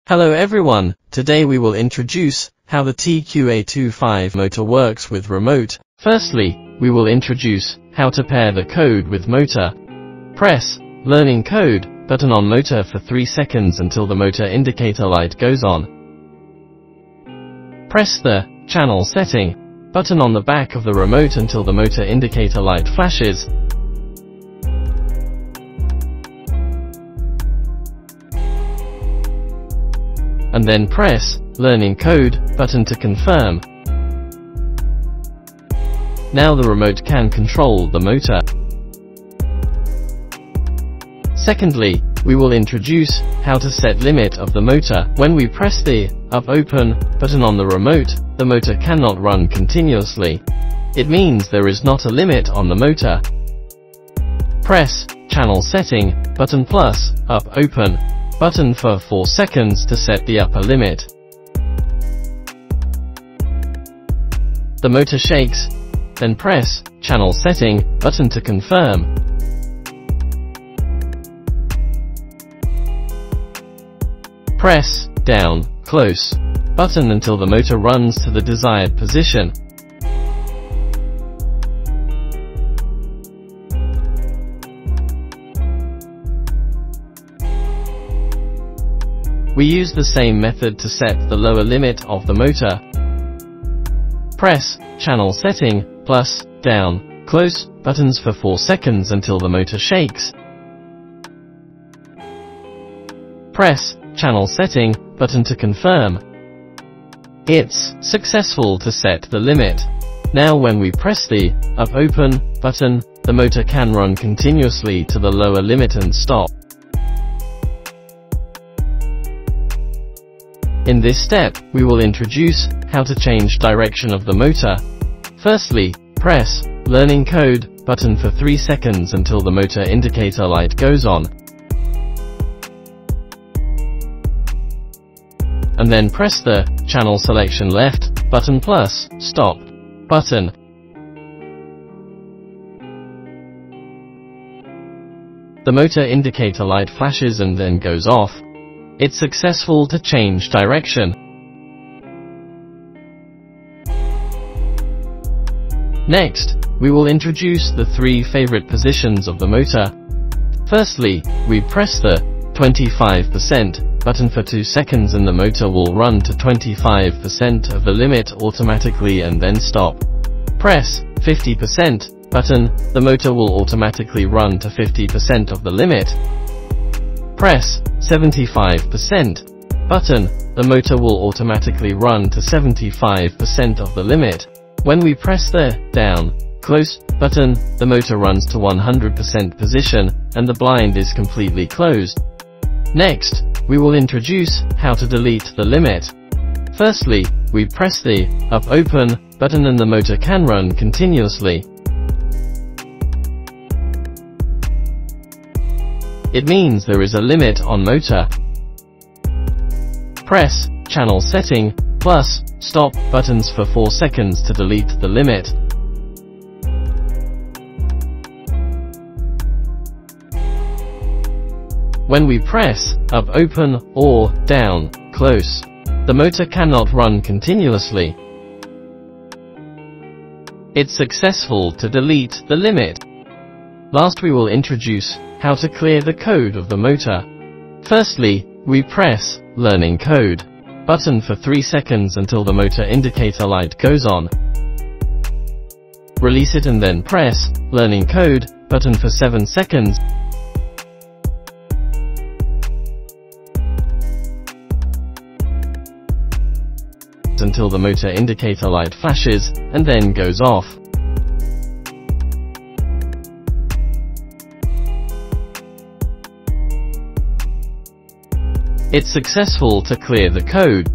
Hello everyone, today we will introduce how the TQA25 motor works with remote. Firstly, we will introduce how to pair the code with motor. Press Learning Code button on motor for 3 seconds until the motor indicator light goes on. Press the Channel Setting button on the back of the remote until the motor indicator light flashes. And then press Learning Code button to confirm. Now the remote can control the motor. Secondly, we will introduce how to set limit of the motor. When we press the Up Open button on the remote, the motor cannot run continuously. It means there is not a limit on the motor. Press Channel Setting button plus Up Open button for 4 seconds to set the upper limit. The motor shakes, then press Channel Setting button to confirm. Press Down, Close button until the motor runs to the desired position. We use the same method to set the lower limit of the motor. Press Channel Setting plus Down, Close buttons for 4 seconds until the motor shakes. Press Channel Setting button to confirm. It's successful to set the limit. Now when we press the Up Open button, the motor can run continuously to the lower limit and stop. In this step, we will introduce how to change direction of the motor. Firstly, press Learning Code button for 3 seconds until the motor indicator light goes on. And then press the Channel Selection Left button plus Stop button. The motor indicator light flashes and then goes off. It's successful to change direction. Next, we will introduce the 3 favorite positions of the motor. Firstly, we press the 25% button for 2 seconds and the motor will run to 25% of the limit automatically and then stop. Press 50% button, the motor will automatically run to 50% of the limit. Press 75% button, the motor will automatically run to 75% of the limit. When we press the Down, Close button, the motor runs to 100% position and the blind is completely closed. Next, we will introduce how to delete the limit. Firstly, we press the Up Open button and the motor can run continuously. It means there is a limit on motor. Press Channel Setting plus Stop buttons for 4 seconds to delete the limit. When we press Up Open or Down Close, the motor cannot run continuously. It's successful to delete the limit. Last, we will introduce how to clear the code of the motor. Firstly, we press Learning Code button for 3 seconds until the motor indicator light goes on. Release it and then press Learning Code button for 7 seconds. Until the motor indicator light flashes and then goes off. It's successful to clear the code.